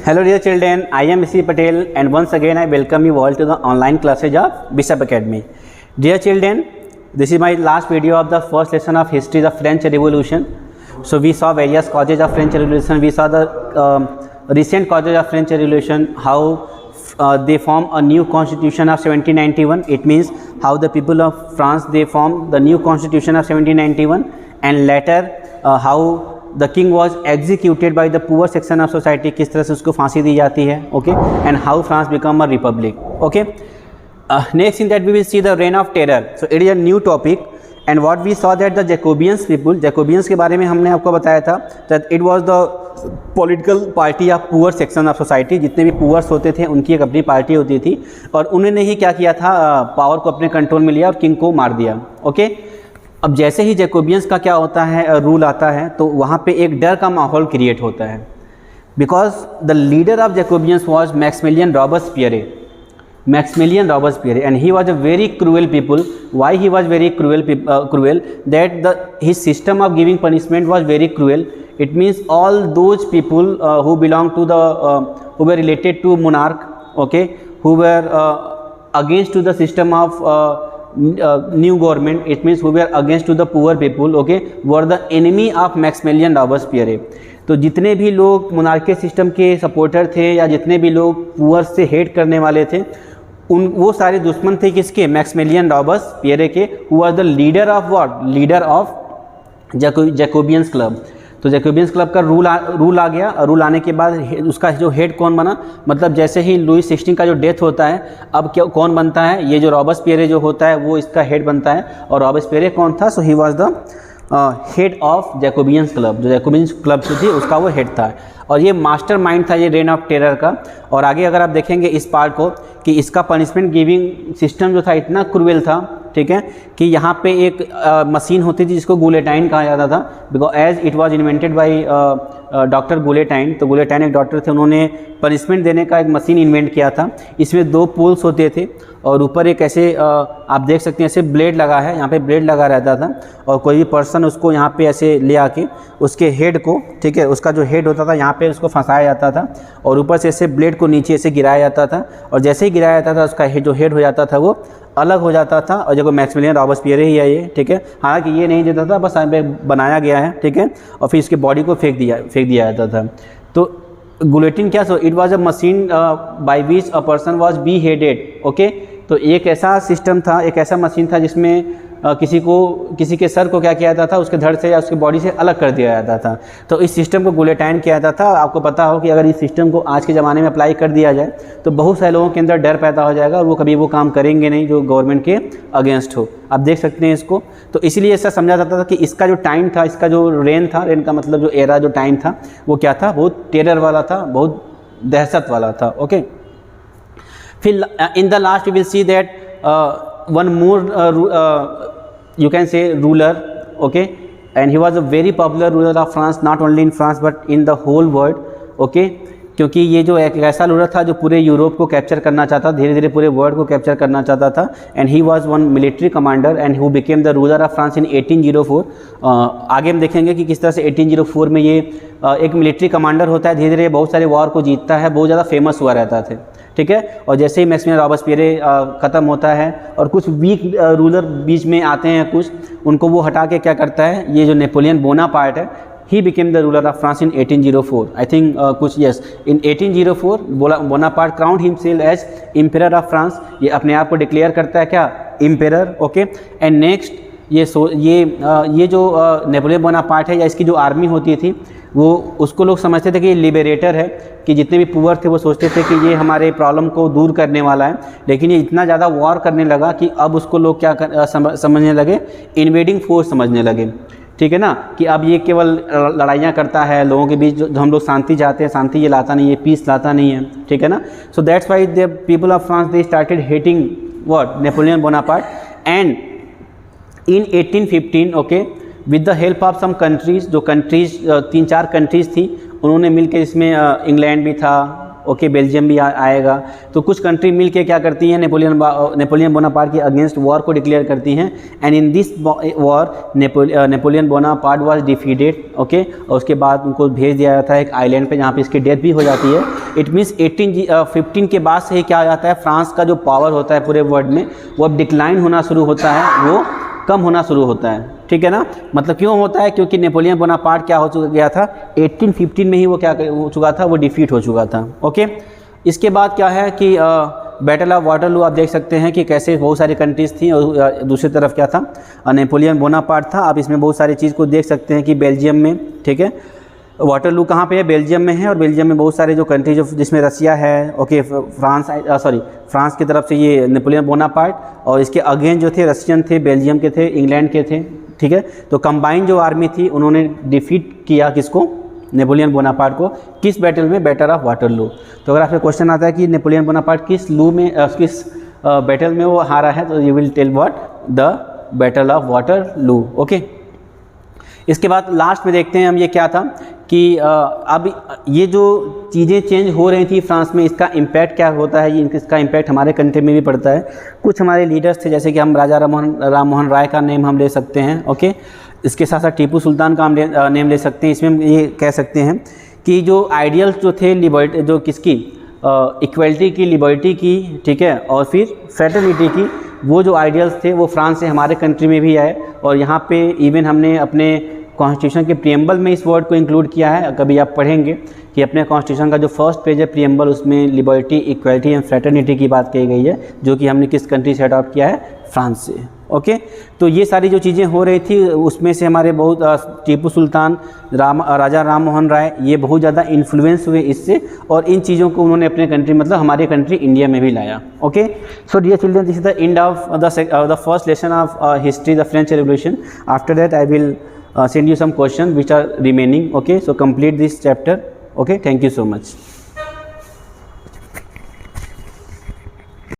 Hello dear children, I am Mr. Patel and once again I welcome you all to the online classes of Bishop Academy. Dear children, this is my last video of the first lesson of history of French Revolution. So we saw various causes of French Revolution. We saw the recent causes of French Revolution, how they form a new constitution of 1791. It means how the people of France they formed the new constitution of 1791 and later how the king was executed by the poor section of society, किस तरह से उसको फांसी दी जाती है. Okay, and how France become a republic. Okay, next in that we will see the reign of terror. So it is a new topic and what we saw that the Jacobins people, Jacobins के बारे में हमने आपको बताया था that it was the political party of poor section of society. जितने भी poors होते थे उनकी एक अपनी पार्टी होती थी और उन्होंने ही क्या किया था, पावर को अपने कंट्रोल में लिया और किंग को मार दिया. ओके, अब जैसे ही जैकोबियंस का क्या होता है, रूल आता है, तो वहाँ पे एक डर का माहौल क्रिएट होता है. Because the leader of Jacobins was Maximilien Robespierre, Maximilien Robespierre, and he was a very cruel people. Why he was very cruel that the his system of giving punishment was very cruel. It means all those people who belong to the who were related to monarch, okay, who were against to the system of new government, it means who were against to the poor people, okay, were the enemy of Maximilian Robespierre. तो जितने भी लोग monarchy system के supporter थे या जितने भी लोग पुअर से हेट करने वाले थे वो सारे दुश्मन थे किसके, मैक्सिमिलियन रॉबेस्पियरे के, who was the leader of what, leader of Jacobins club. तो जैकोबियंस क्लब का रूल आ गया. रूल आने के बाद उसका जो हेड कौन बना, मतलब जैसे ही लुई 16 का जो डेथ होता है अब क्या कौन बनता है, ये जो रॉबेस्पियरे जो होता है वो इसका हेड बनता है. और रॉबेस्पियरे कौन था, so he was the head of Jacobins club. जो जैकोबियंस क्लब जो थी उसका वो हेड था और ये मास्टर माइंड था ये रेन ऑफ टेरर का. और आगे अगर आप देखेंगे इस पार्ट को कि इसका पनिशमेंट गिविंग सिस्टम जो था इतना क्रूएल था, ठीक है, कि यहाँ पे एक मशीन होती थी जिसको गुलेटाइन कहा जाता था. Because as it was invented by doctor Guillotine. तो गुलेटाइन एक डॉक्टर थे, उन्होंने पनिशमेंट देने का एक मशीन इन्वेंट किया था. इसमें 2 पोल्स होते थे और ऊपर एक ऐसे आप देख सकते हैं ऐसे ब्लेड लगा है, यहाँ पे ब्लेड लगा रहता था और कोई भी पर्सन उसको यहाँ पे ऐसे ले आके उसके हेड को, ठीक है, उसका जो हेड होता था यहाँ पे उसको फंसाया जाता था और ऊपर से ऐसे ब्लेड को नीचे ऐसे गिराया जाता था और जैसे ही गिराया जाता था उसका जो हेड हो जाता था वो अलग हो जाता था. और जो मैक्सिमिलियन रॉबेस्पियरे ही है ये, ठीक है, हालांकि ये नहीं देता था, बस यहाँ पे बनाया गया है, ठीक है, और फिर इसके बॉडी को फेंक दिया जाता था. तो गुलेटिन क्या, so it was a machine by which a person was be headed. Okay, तो एक ऐसा सिस्टम था, एक ऐसा मशीन था जिसमें किसी के सर को क्या किया जाता था, उसके धड़ से या उसके बॉडी से अलग कर दिया जाता था. तो इस सिस्टम को गुलेटाइन किया जाता था. आपको पता हो कि अगर इस सिस्टम को आज के ज़माने में अप्लाई कर दिया जाए तो बहुत सारे लोगों के अंदर डर पैदा हो जाएगा और वो कभी वो काम करेंगे नहीं जो गवर्नमेंट के अगेंस्ट हो. आप देख सकते हैं इसको. तो इसीलिए ऐसा समझा जाता था कि इसका जो टाइम था, इसका जो रेन था, रेन का मतलब जो एरा जो टाइम था वो क्या था, बहुत टेरर वाला था, बहुत दहशत वाला था. ओके, फिर in the last we will see that one more you can say ruler, okay, and he was a very popular ruler of France, not only in France but in the whole world. okay, क्योंकि ये जो एक ऐसा ruler था जो पूरे Europe को capture करना चाहता, धीरे धीरे पूरे वर्ल्ड को कैप्चर करना चाहता था. And he was one military commander and who became the ruler of France in 1804. आगे हम देखेंगे कि किस तरह से 1804 में ये एक मिलिट्री कमांडर होता है, धीरे धीरे बहुत सारे वॉर को जीतता है, बहुत ज़्यादा फेमस हुआ रहता थे, ठीक है. और जैसे ही मैक्सिमिलियन रॉबेस्पियरे ख़त्म होता है और कुछ वीक रूलर बीच में आते हैं कुछ, उनको वो हटा के क्या करता है, ये जो नेपोलियन बोनापार्ट है, he became the ruler of France in 1804. I think कुछ yes in 1804 Bonaparte crowned himself as emperor of France. ये अपने आप को डिक्लेयर करता है क्या, emperor. ओके, एंड नेक्स्ट ये जो नेपोलियन बोनापार्ट है या इसकी जो आर्मी होती थी वो उसको लोग समझते थे कि ये लिबरेटर है, कि जितने भी पुअर थे वो सोचते थे कि ये हमारे प्रॉब्लम को दूर करने वाला है. लेकिन ये इतना ज़्यादा वॉर करने लगा कि अब उसको लोग क्या समझने लगे, इन्वेडिंग फोर्स समझने लगे, ठीक है ना, कि अब ये केवल लड़ाइयाँ करता है लोगों के बीच, जो हम लोग शांति चाहते हैं, शांति ये लाता नहीं है, पीस लाता नहीं है, ठीक है ना. So that's why the people of France they started hating what, Napoleon Bonaparte. And in 1815 okay, with the help of some countries, जो कंट्रीज़ 3-4 कंट्रीज़ थी, उन्होंने मिलकर, इसमें इंग्लैंड भी था, ओके, बेल्जियम भी आएगा. तो कुछ कंट्री मिल के क्या करती हैं, नेपोलियन बोनापार्ट के अगेंस्ट वॉर को डिक्लेयर करती हैं. And in this war Napoleon Bonaparte was defeated. Okay, और उसके बाद उनको भेज दिया जाता है एक आइलैंड पे जहाँ पे इसकी डेथ भी हो जाती है. इट मीन्स 1815 के बाद से ही क्या हो जाता है, फ्रांस का जो पावर होता है पूरे वर्ल्ड में वो अब डिक्लाइन होना शुरू होता है, वो कम होना शुरू होता है, ठीक है ना। मतलब क्यों होता है, क्योंकि नेपोलियन बोनापार्ट क्या हो गया था 1815 में ही वो क्या हो चुका था, वो डिफीट हो चुका था। ओके, इसके बाद क्या है कि बैटल ऑफ वाटरलू आप देख सकते हैं कि कैसे बहुत सारी कंट्रीज़ थी और दूसरी तरफ क्या था, नेपोलियन बोनापार्ट था। आप इसमें बहुत सारी चीज़ को देख सकते हैं कि बेल्जियम में, ठीक है, वाटरलू कहाँ पे है, बेल्जियम में है, और बेल्जियम में बहुत सारे जो कंट्री जो जिसमें रसिया है, ओके, फ्रांस की तरफ से ये नेपोलियन बोनापार्ट, और इसके अगेंस्ट जो थे रशियन थे, बेल्जियम के थे, इंग्लैंड के थे, ठीक है। तो कंबाइन जो आर्मी थी उन्होंने डिफीट किया किसको, नेपोलियन बोनापार्ट को, किस बैटल में, बैटल ऑफ वाटरलू। तो अगर आपसे क्वेश्चन आता है कि नेपोलियन बोनापार्ट किस किस बैटल में वो हारा है, तो you will tell what, the battle of Waterloo. Okay, इसके बाद लास्ट में देखते हैं हम ये क्या था कि अब ये जो चीज़ें चेंज हो रही थी फ्रांस में, इसका इम्पैक्ट क्या होता है, ये इसका इम्पैक्ट हमारे कंट्री में भी पड़ता है। कुछ हमारे लीडर्स थे, जैसे कि हम राजा राम मोहन राय का नेम हम ले सकते हैं, ओके। इसके साथ साथ टीपू सुल्तान का हम नेम ले सकते हैं। इसमें हम ये कह सकते हैं कि जो आइडियल्स जो थे लिबर्टी, जो किसकी, इक्वलिटी की, लिबर्टी की, ठीक है, और फिर फ्रेटर्निटी की, वो जो आइडियल्स थे वो फ्रांस से हमारे कंट्री में भी आए, और यहाँ पे इवन हमने अपने कॉन्स्टिट्यूशन के प्रीएम्बल में इस वर्ड को इंक्लूड किया है। कभी आप पढ़ेंगे कि अपने कॉन्स्टिट्यूशन का जो फर्स्ट पेज है प्रीएम्बल, उसमें लिबर्टी, इक्वलिटी एंड फ्रेटर्निटी की बात कही गई है, जो कि हमने किस कंट्री से अडॉप्ट किया है, फ्रांस से। ओके, तो ये सारी जो चीज़ें हो रही थी उसमें से हमारे बहुत टीपू सुल्तान, राजा राम मोहन राय, ये बहुत ज़्यादा इन्फ्लुएंस हुए इससे, और इन चीज़ों को उन्होंने अपने कंट्री, मतलब हमारे कंट्री इंडिया में भी लाया। Okay, so dear children, this is the end of the first lesson of history, the French revolution. After that I will send you some questions which are remaining. Okay, so complete this chapter. Okay, thank you so much.